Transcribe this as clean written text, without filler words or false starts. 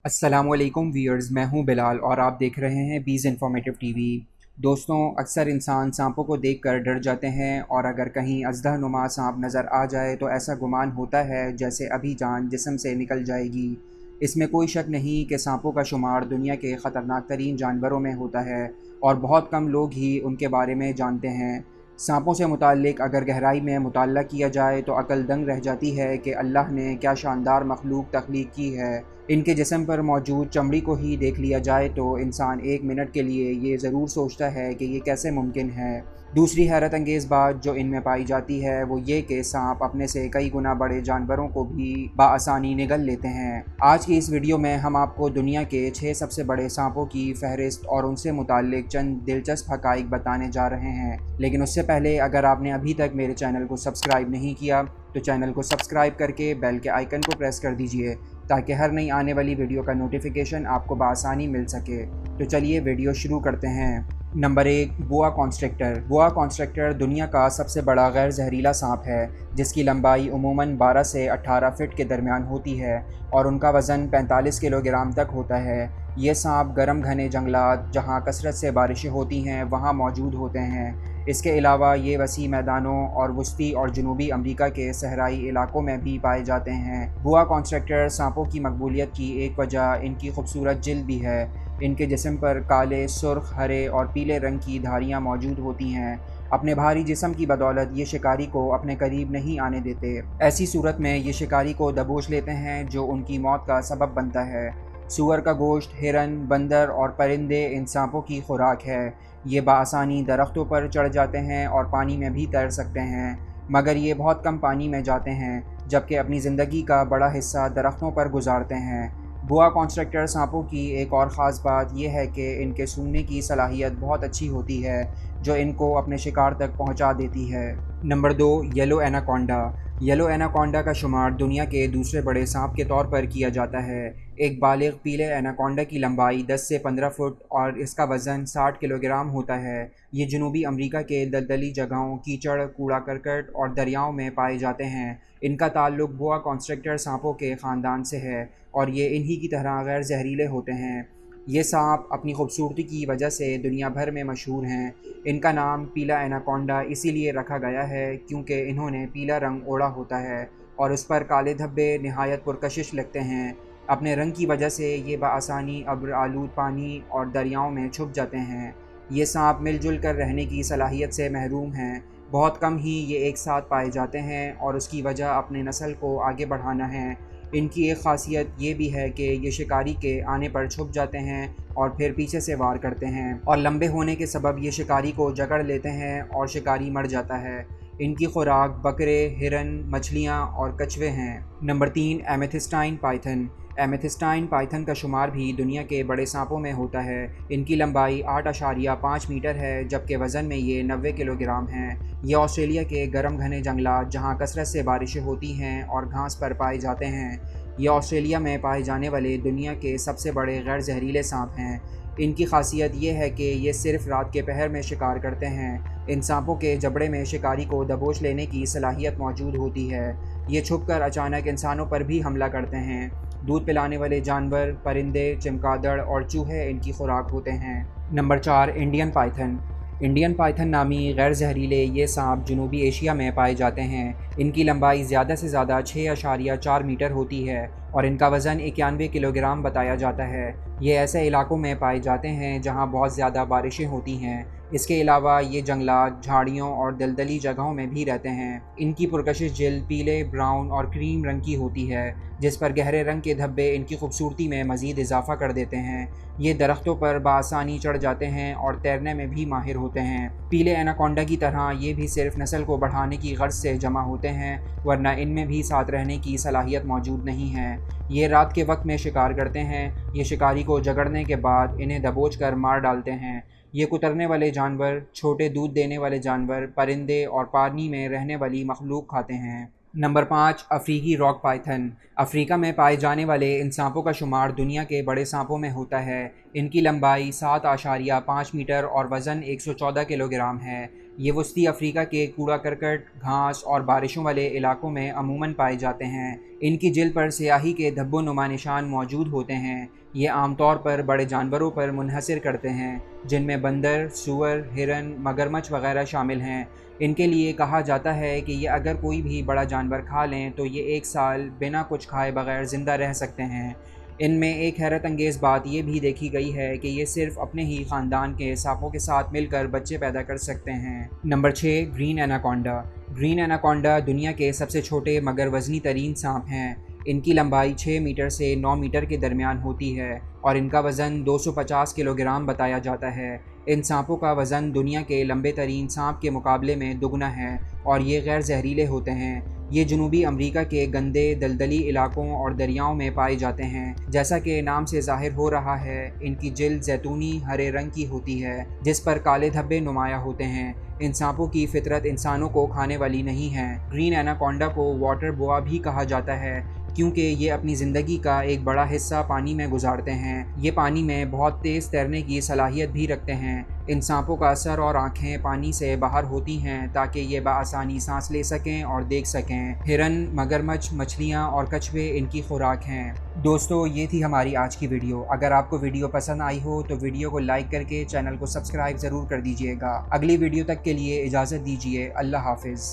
السلام علیکم ویئرز، میں ہوں بلال اور آپ دیکھ رہے ہیں بیز انفارمیٹیو ٹی وی۔ دوستوں، اکثر انسان سانپوں کو دیکھ کر ڈر جاتے ہیں اور اگر کہیں اژدہا نما سانپ نظر آ جائے تو ایسا گمان ہوتا ہے جیسے ابھی جان جسم سے نکل جائے گی۔ اس میں کوئی شک نہیں کہ سانپوں کا شمار دنیا کے خطرناک ترین جانوروں میں ہوتا ہے اور بہت کم لوگ ہی ان کے بارے میں جانتے ہیں۔ سانپوں سے متعلق اگر گہرائی میں مطالعہ کیا جائے تو عقل دنگ رہ جاتی ہے کہ اللہ نے کیا شاندار مخلوق تخلیق کی ہے۔ ان کے جسم پر موجود چمڑی کو ہی دیکھ لیا جائے تو انسان ایک منٹ کے لیے یہ ضرور سوچتا ہے کہ یہ کیسے ممکن ہے۔ دوسری حیرت انگیز بات جو ان میں پائی جاتی ہے وہ یہ کہ سانپ اپنے سے کئی گنا بڑے جانوروں کو بھی بآسانی نگل لیتے ہیں۔ آج کی اس ویڈیو میں ہم آپ کو دنیا کے 6 سب سے بڑے سانپوں کی فہرست اور ان سے متعلق چند دلچسپ حقائق بتانے جا رہے ہیں، لیکن اس سے پہلے اگر آپ نے ابھی تک میرے چینل کو سبسکرائب نہیں کیا تو چینل کو سبسکرائب کر کے بیل کے آئیکن کو پریس کر دیجئے تاکہ ہر نئی آنے والی ویڈیو کا نوٹیفیکیشن آپ کو بآسانی مل سکے۔ تو چلیے ویڈیو شروع کرتے ہیں۔ نمبر 1، بوا کانسٹرکٹر۔ بوا کانسٹرکٹر دنیا کا سب سے بڑا غیر زہریلا سانپ ہے جس کی لمبائی عموماً 12 سے 18 فٹ کے درمیان ہوتی ہے اور ان کا وزن 45 کلو گرام تک ہوتا ہے۔ یہ سانپ گرم گھنے جنگلات جہاں کثرت سے بارشیں ہوتی ہیں وہاں موجود ہوتے ہیں۔ اس کے علاوہ یہ وسیع میدانوں اور وسطی اور جنوبی امریکہ کے صحرائی علاقوں میں بھی پائے جاتے ہیں۔ بوا کانسٹرکٹر سانپوں کی مقبولیت کی ایک وجہ ان کی خوبصورت جلد بھی ہے۔ ان کے جسم پر کالے، سرخ، ہرے اور پیلے رنگ کی دھاریاں موجود ہوتی ہیں۔ اپنے بھاری جسم کی بدولت یہ شکاری کو اپنے قریب نہیں آنے دیتے۔ ایسی صورت میں یہ شکاری کو دبوچ لیتے ہیں جو ان کی موت کا سبب بنتا ہے۔ سور کا گوشت، ہرن، بندر اور پرندے ان سانپوں کی خوراک ہے۔ یہ بآسانی درختوں پر چڑھ جاتے ہیں اور پانی میں بھی تیر سکتے ہیں، مگر یہ بہت کم پانی میں جاتے ہیں جبکہ اپنی زندگی کا بڑا حصہ درختوں پر گزارتے ہیں۔ بوا کانسٹرکٹر سانپوں کی ایک اور خاص بات یہ ہے کہ ان کے سونگھنے کی صلاحیت بہت اچھی ہوتی ہے جو ان کو اپنے شکار تک پہنچا دیتی ہے۔ Number 2، yellow anaconda. Yellow anaconda کا شمار دنیا کے دوسرے بڑے سانپ کے طور پر کیا جاتا ہے۔ ایک بالغ پیلے ایناکونڈا کی لمبائی 10 سے 15 فٹ اور اس کا وزن 60 کلو گرام ہوتا ہے۔ یہ جنوبی امریکہ کے دلدلی جگہوں، کیچڑ، کوڑا کرکٹ اور دریاؤں میں پائے جاتے ہیں۔ ان کا تعلق بوا کانسٹرکٹر سانپوں کے خاندان سے ہے اور یہ انہی کی طرح غیر زہریلے ہوتے ہیں۔ یہ سانپ اپنی خوبصورتی کی وجہ سے دنیا بھر میں مشہور ہیں۔ ان کا نام پیلا ایناکونڈا اسی لیے رکھا گیا ہے کیونکہ انہوں نے پیلا رنگ اوڑھا ہوتا ہے اور اس پر کالے دھبے نہایت پرکشش لگتے ہیں۔ اپنے رنگ کی وجہ سے یہ بآسانی ابر آلود پانی اور دریاؤں میں چھپ جاتے ہیں۔ یہ سانپ مل جل کر رہنے کی صلاحیت سے محروم ہیں۔ بہت کم ہی یہ ایک ساتھ پائے جاتے ہیں اور اس کی وجہ اپنے نسل کو آگے بڑھانا ہے۔ ان کی ایک خاصیت یہ بھی ہے کہ یہ شکاری کے آنے پر چھپ جاتے ہیں اور پھر پیچھے سے وار کرتے ہیں اور لمبے ہونے کے سبب یہ شکاری کو جکڑ لیتے ہیں اور شکاری مر جاتا ہے۔ ان کی خوراک بکرے، ہرن، مچھلیاں اور کچھوے ہیں۔ Number 3، amethystine python. Amethystine python کا شمار بھی دنیا کے بڑے سانپوں میں ہوتا ہے۔ ان کی لمبائی 8.5 میٹر ہے جبکہ وزن میں یہ 90 کلو گرام ہیں۔ یہ آسٹریلیا کے گرم گھنے جنگلات جہاں کثرت سے بارشیں ہوتی ہیں اور گھاس پر پائے جاتے ہیں۔ یہ آسٹریلیا میں پائے جانے والے دنیا کے سب سے بڑے غیر زہریلے سانپ ہیں۔ ان کی خاصیت یہ ہے کہ یہ صرف رات کے پہر میں شکار کرتے ہیں۔ ان سانپوں کے جبڑے میں شکاری کو دبوچ لینے کی صلاحیت موجود ہوتی ہے۔ یہ چھپ کر اچانک انسانوں پر بھی حملہ کرتے ہیں۔ دودھ پلانے والے جانور، پرندے، چمگادڑ اور چوہے ان کی خوراک ہوتے ہیں۔ Number 4، Indian Python. Indian Python نامی غیر زہریلے یہ سانپ جنوبی ایشیا میں پائے جاتے ہیں۔ ان کی لمبائی زیادہ سے زیادہ 6.4 میٹر ہوتی ہے اور ان کا وزن 91 کلو گرام بتایا جاتا ہے۔ یہ ایسے علاقوں میں پائے جاتے ہیں جہاں بہت زیادہ بارشیں ہوتی ہیں۔ اس کے علاوہ یہ جنگلات، جھاڑیوں اور دلدلی جگہوں میں بھی رہتے ہیں۔ ان کی پرکشش جلد پیلے، براؤن اور کریم رنگ کی ہوتی ہے جس پر گہرے رنگ کے دھبے ان کی خوبصورتی میں مزید اضافہ کر دیتے ہیں۔ یہ درختوں پر بآسانی چڑھ جاتے ہیں اور تیرنے میں بھی ماہر ہوتے ہیں۔ پیلے ایناکونڈا کی طرح یہ بھی صرف نسل کو بڑھانے کی غرض سے جمع ہوتے ہیں ورنہ ان میں بھی ساتھ رہنے کی صلاحیت موجود نہیں ہے۔ یہ رات کے وقت میں شکار کرتے ہیں۔ یہ شکاری کو جکڑنے کے بعد انہیں دبوچ کر مار ڈالتے ہیں۔ یہ کترنے والے جانور، چھوٹے دودھ دینے والے جانور، پرندے اور پانی میں رہنے والی مخلوق کھاتے ہیں۔ نمبر 5، افریقی راک پائتھن۔ افریقہ میں پائے جانے والے ان سانپوں کا شمار دنیا کے بڑے سانپوں میں ہوتا ہے۔ ان کی لمبائی 7.5 میٹر اور وزن 114 کلو گرام ہے۔ یہ وسطی افریقہ کے کوڑا کرکٹ، گھاس اور بارشوں والے علاقوں میں عموماً پائے جاتے ہیں۔ ان کی جلد پر سیاہی کے دھبوں نما نشان موجود ہوتے ہیں۔ یہ عام طور پر بڑے جانوروں پر منحصر کرتے ہیں، جن میں بندر، سور، ہرن، مگرمچھ وغیرہ شامل ہیں۔ ان کے لیے کہا جاتا ہے کہ یہ اگر کوئی بھی بڑا جانور کھا لیں تو یہ 1 سال بنا کچھ کھائے بغیر زندہ رہ سکتے ہیں۔ ان میں ایک حیرت انگیز بات یہ بھی دیکھی گئی ہے کہ یہ صرف اپنے ہی خاندان کے سانپوں کے ساتھ مل کر بچے پیدا کر سکتے ہیں۔ Number 6، green anaconda. Green anaconda دنیا کے سب سے چھوٹے مگر وزنی ترین سانپ ہیں۔ ان کی لمبائی 6 میٹر سے 9 میٹر کے درمیان ہوتی ہے اور ان کا وزن 250 کلو گرام بتایا جاتا ہے۔ ان سانپوں کا وزن دنیا کے لمبے ترین سانپ کے مقابلے میں دگنا ہے اور یہ غیر زہریلے ہوتے ہیں۔ یہ جنوبی امریکہ کے گندے دلدلی علاقوں اور دریاؤں میں پائے جاتے ہیں۔ جیسا کہ نام سے ظاہر ہو رہا ہے، ان کی جلد زیتونی ہرے رنگ کی ہوتی ہے جس پر کالے دھبے نمایاں ہوتے ہیں۔ ان سانپوں کی فطرت انسانوں کو کھانے والی نہیں ہے۔ گرین ایناکونڈا کو واٹر بوا بھی کہا جاتا ہے کیونکہ یہ اپنی زندگی کا ایک بڑا حصہ پانی میں گزارتے ہیں۔ یہ پانی میں بہت تیز تیرنے کی صلاحیت بھی رکھتے ہیں۔ ان سانپوں کا سر اور آنکھیں پانی سے باہر ہوتی ہیں تاکہ یہ بآسانی سانس لے سکیں اور دیکھ سکیں۔ ہرن، مگرمچھ، مچھلیاں اور کچھوے ان کی خوراک ہیں۔ دوستو، یہ تھی ہماری آج کی ویڈیو۔ اگر آپ کو ویڈیو پسند آئی ہو تو ویڈیو کو لائک کر کے چینل کو سبسکرائب ضرور کر دیجیے گا۔ اگلی ویڈیو تک کے لیے اجازت دیجیے۔ اللہ حافظ۔